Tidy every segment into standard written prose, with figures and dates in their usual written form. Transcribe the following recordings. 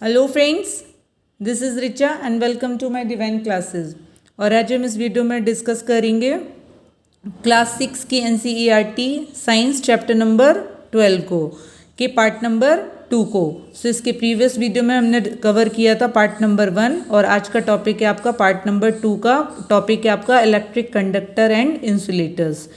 Hello friends, this is Richa and welcome to my divine classes. और आज हम इस वीडियो में डिस्कस करेंगे क्लास 6 की एनसीईआरटी साइंस चैप्टर नंबर 12 को के पार्ट नंबर 2 को। सो इसके प्रीवियस वीडियो में हमने कवर किया था पार्ट नंबर 1 और आज का टॉपिक है आपका पार्ट नंबर 2 का टॉपिक है आपका electric conductor and insulators.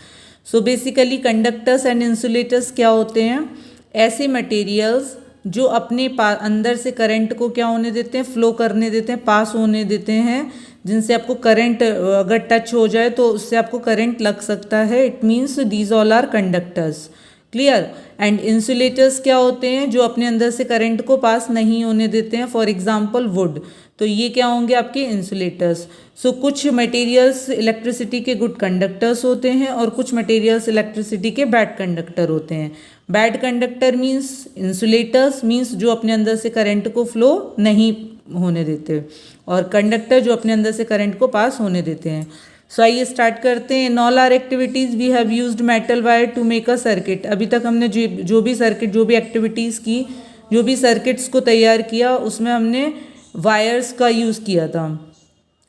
So basically conductors and insulators क्या होते हैं? ऐसे मटेरियल्स जो अपने अंदर से करंट को क्या होने देते हैं, फ्लो करने देते हैं, पास होने देते हैं, जिनसे आपको करंट अगर टच हो जाए तो उससे आपको करंट लग सकता है। It means these all are conductors. Clear? And insulators क्या होते हैं? जो अपने अंदर से करंट को पास नहीं होने देते हैं। फॉर एग्जाम्पल वुड, तो ये क्या होंगे आपके इंसुलेटर्स। सो कुछ मटेरियल्स इलेक्ट्रिसिटी के गुड कंडक्टर्स होते हैं और कुछ मटेरियल्स इलेक्ट्रिसिटी के बैड कंडक्टर होते हैं। Bad conductor means insulators means जो अपने अंदर से करंट को फ्लो नहीं होने देते, और कंडक्टर जो अपने अंदर से करंट को पास होने देते हैं। सो आइए स्टार्ट करते हैं। In all our activities we have used metal wire to make a circuit. अभी तक हमने जो भी सर्किट, जो भी एक्टिविटीज़ की, जो भी सर्किट्स को तैयार किया, उसमें हमने वायर्स का यूज़ किया था।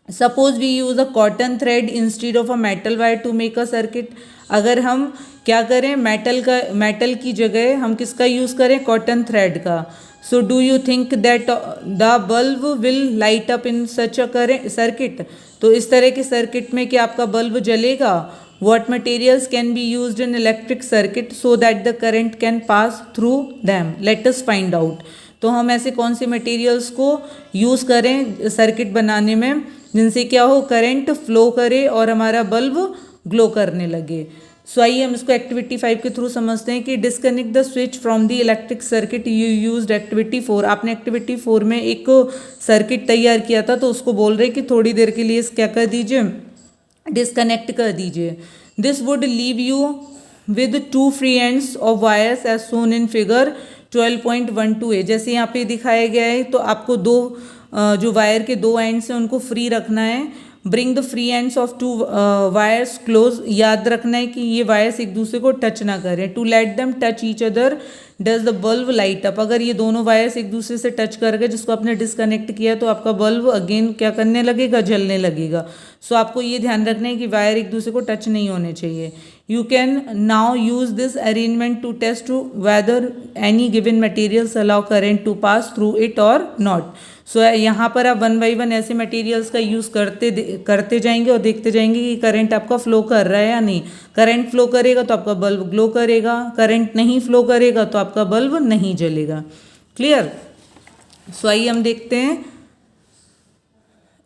Suppose we use a cotton thread instead of a metal wire to make a circuit. अगर हम क्या करें, मेटल की जगह हम किसका यूज़ करें? कॉटन थ्रेड का। So do you think that the bulb will light up in such a circuit? तो इस तरह के सर्किट में क्या आपका बल्ब जलेगा? What materials can be used in electric circuit so that the current can pass through them? Let us find out. तो हम ऐसे कौन से मटेरियल्स को यूज़ करें सर्किट बनाने में जिनसे क्या हो, करंट फ्लो करे और हमारा बल्ब ग्लो करने लगे। सो आइए हम इसको एक्टिविटी 5 के थ्रू समझते हैं कि disconnect the switch from the electric circuit you used. Activity 4, आपने एक्टिविटी 4 में एक सर्किट तैयार किया था, तो उसको बोल रहे कि थोड़ी देर के लिए क्या कर दीजिए, डिस्कनेक्ट कर दीजिए। This would leave you with 2 free ends of wires as shown in figure 12.12a। जैसे यहाँ पे दिखाया गया है, तो आपको जो वायर के 2 एंड्स हैं उनको फ्री रखना है। Bring the free ends of 2 wires close. याद रखना है कि ये वायर्स एक दूसरे को टच ना करें। To let them touch each other does the bulb light up. अगर ये दोनों वायर्स एक दूसरे से टच कर गए, जिसको आपने डिस्कनेक्ट किया, तो आपका बल्ब अगेन क्या करने लगेगा, जलने लगेगा। सो आपको ये ध्यान रखना है कि वायर एक दूसरे को टच नहीं होने चाहिए। You can now use this arrangement to test whether any given materials allow current to pass through it और नॉट। सो यहाँ पर आप 1 बाई 1 ऐसे मटेरियल्स का यूज़ करते जाएंगे और देखते जाएंगे कि करंट आपका फ्लो कर रहा है या नहीं। करंट फ्लो करेगा तो आपका बल्ब ग्लो करेगा, करंट नहीं फ्लो करेगा तो आपका बल्ब नहीं जलेगा। क्लियर? सो आइए हम देखते हैं।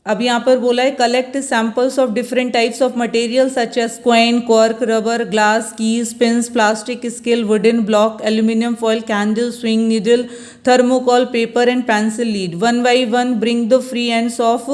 अब यहाँ पर बोला है collect samples of different types of material such as coin, cork, rubber, glass, keys, pins, plastic, scale, wooden block, aluminium foil, candle, sewing needle, thermocol, paper and pencil lead. 1 by 1 bring the free ends of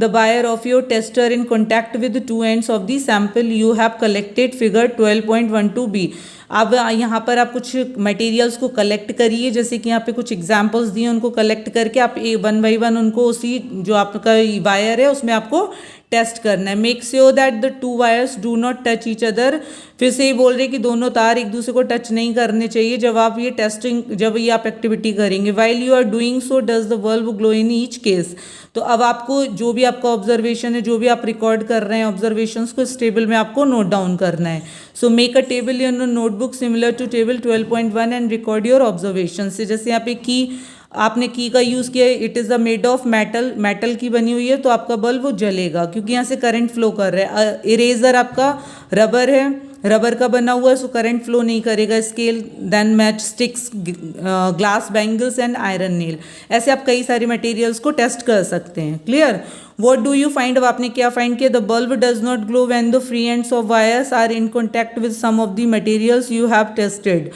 the wire of your tester in contact with the 2 ends of the sample you have collected, figure 12.12b। अब यहाँ पर आप कुछ materials को collect करिए, जैसे कि यहाँ पे कुछ एग्जांपल्स दिए, उनको कलेक्ट करके आप 1 by 1 उनको उसी जो आपका वायर है उसमें आपको टेस्ट करना है। Make sure that the 2 wires do not touch each other. फिर से ये बोल रहे कि दोनों तार एक दूसरे को टच नहीं करने चाहिए जब आप ये जब ये आप एक्टिविटी करेंगे। While you are doing so does the bulb glow in each case. तो अब आपको जो भी आपका ऑब्जर्वेशन है, जो भी आप रिकॉर्ड कर रहे हैं ऑब्जर्वेशंस को, इस टेबल में आपको नोट डाउन करना है। So make a table in notebook similar to table 12.1 and record your observation. से जैसे यहाँ पे की, आपने की का यूज़ किया है, it is a made of metal की बनी हुई है, तो आपका बल्ब जलेगा क्योंकि यहाँ से करंट फ्लो कर रहा है। इरेजर आपका रबर है, रबर का बना हुआ है, सो करंट फ्लो नहीं करेगा। Scale, then match sticks, glass bangles and iron nail. ऐसे आप कई सारे मटेरियल्स को टेस्ट कर सकते हैं। Clear? What do you find? अब आपने क्या फाइंड किया? The bulb does not glow when the free ends of wires are in contact with some of the materials you have tested.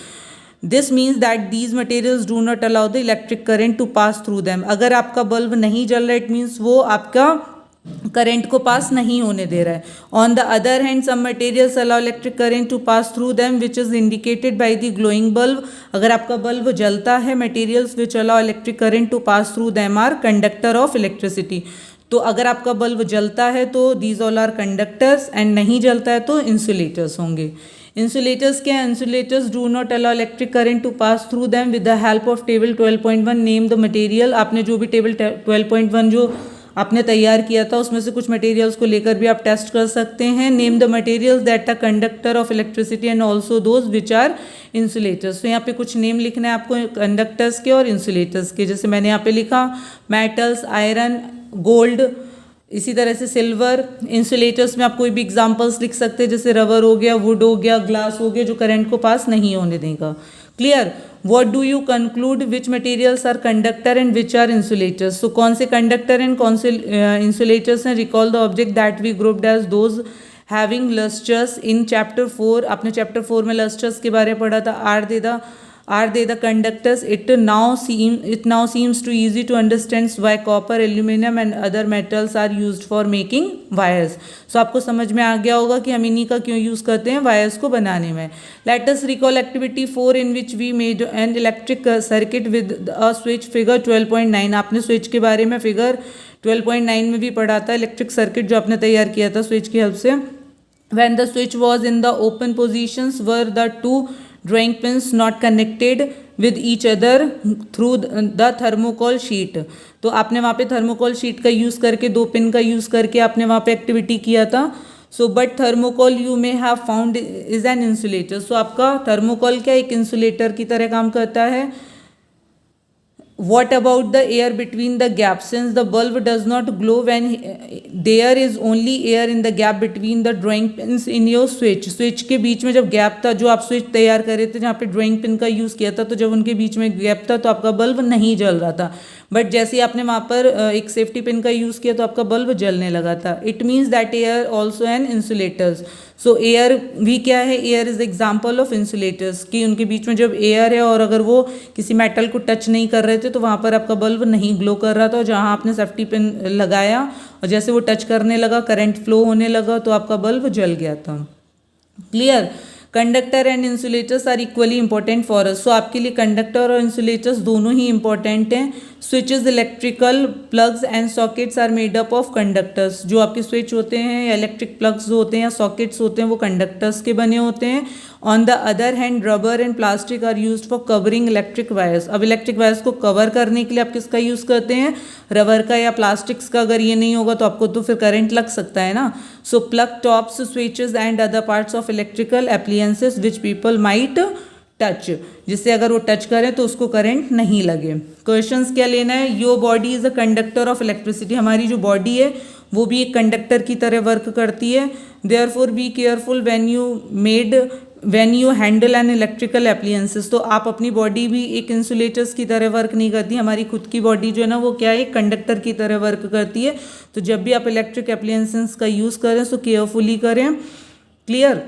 This means that these materials do not allow the electric current to pass through them. अगर आपका bulb नहीं जल रहा है, it means वो आपका current को पास नहीं होने दे रहा है। On the other hand some materials allow electric current to pass through them which is indicated by the glowing bulb. अगर आपका बल्ब जलता है, materials which allow electric current to pass through them are conductor of electricity. तो अगर आपका bulb जलता है तो these all are conductors, and नहीं जलता है तो इंसुलेटर्स होंगे। इंसुलेटर्स क्या है? Insulators do not allow electric current to pass through them with the help of table 12.1 name the material. आपने जो भी टेबल 12.1 जो आपने तैयार किया था उसमें से कुछ मटेरियल्स को लेकर भी आप टेस्ट कर सकते हैं। Name the materials that are conductor of electricity and also those which are insulators. तो यहाँ पे कुछ नेम लिखना है आपको कंडक्टर्स के और इंसुलेटर्स के। जैसे मैंने यहाँ पे लिखा मेटल्स, आयरन, गोल्ड, इसी तरह से सिल्वर। इंसुलेटर्स में आप कोई भी एग्जांपल्स लिख सकते हैं, जैसे रबर हो गया, वुड हो गया, ग्लास हो गया, जो करंट को पास नहीं होने देगा। Clear? What do you conclude which materials are conductor and which are insulators. तो कौन से कंडक्टर एंड कौन से इंसुलेटर्स हैं? Recall the object that we grouped as those having lusters in chapter 4। आपने चैप्टर 4 में लस्टर्स के बारे में पढ़ा था। Are they the conductors? It now seems too easy to understand why copper, aluminum and other metals are used for making wires. So आपको समझ में आ गया होगा कि हम इन्हीं का क्यों यूज़ करते हैं वायर्स को बनाने में। Let us recall activity 4 in which we made an electric circuit with a switch figure 12.9। आपने स्विच के बारे में फिगर 12.9 में भी पढ़ा था, इलेक्ट्रिक सर्किट जो आपने तैयार किया था स्विच की हेल्प से। When the switch was in the open positions were the two drawing pins not connected with each other through the thermocol sheet। तो आपने वहाँ पे थर्मोकोल शीट का यूज़ करके, दो पिन का यूज़ करके आपने वहाँ पे एक्टिविटी किया था। So but thermocol you may have found is an insulator. So आपका थर्मोकोल क्या एक इंसुलेटर की तरह काम करता है। What about the air between the gaps? Since the bulb does not glow when there is only air in the gap between the drawing pins in your switch। Switch के बीच में जब गैप था, जो आप स्विच तैयार कर रहे थे जहाँ पे ड्राइंग पिन का यूज़ किया था, तो जब उनके बीच में गैप था तो आपका बल्ब नहीं जल रहा था। बट जैसे ही आपने वहाँ पर एक सेफ्टी पिन का यूज़ किया तो आपका बल्ब जलने लगा था। It means that air also an insulators. So air भी क्या है? Air is example of insulators, कि उनके बीच में जब एयर है और अगर वो किसी मेटल को टच नहीं कर रहे थे तो वहाँ पर आपका बल्ब नहीं ग्लो कर रहा था। और जहाँ आपने सेफ्टी पिन लगाया और जैसे वो टच करने लगा, करंट फ्लो होने लगा, तो आपका बल्ब जल गया था। Clear? Conductor and insulators are equally important for us. So आपके लिए कंडक्टर और इंसुलेटर्स दोनों ही इंपॉर्टेंट हैं। Switches, electrical plugs and sockets are made up of conductors. जो आपके स्विच होते हैं या इलेक्ट्रिक प्लग्स होते हैं या सॉकेट्स होते हैं वो कंडक्टर्स के बने होते हैं। On the other hand rubber and plastic are used for covering electric wires. अब इलेक्ट्रिक वायर्स को कवर करने के लिए आप किसका यूज़ करते हैं? रबर का या प्लास्टिक्स का। अगर ये नहीं होगा तो आपको तो फिर करंट लग सकता है ना। So plug tops, switches and other parts of electrical appliances which people might touch, जिससे अगर वो टच करें तो उसको करंट नहीं लगे। क्वेश्चंस क्या लेना है? Your body is a conductor of electricity. हमारी जो बॉडी है वो भी एक कंडक्टर की तरह वर्क करती है। Therefore be careful when you handle an electrical appliances. तो आप अपनी बॉडी भी एक इंसुलेटर्स की तरह वर्क नहीं करती। हमारी खुद की बॉडी जो है ना वो क्या है? कंडक्टर की तरह वर्क करती है। तो जब भी आप इलेक्ट्रिक एप्लियंसेस का यूज़ करें तो केयरफुली करें। क्लियर?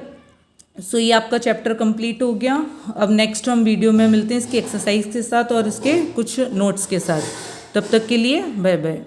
सो ये आपका चैप्टर कंप्लीट हो गया। अब नेक्स्ट हम वीडियो में मिलते हैं इसकी एक्सरसाइज के साथ और इसके कुछ नोट्स के साथ। तब तक के लिए बाय बाय।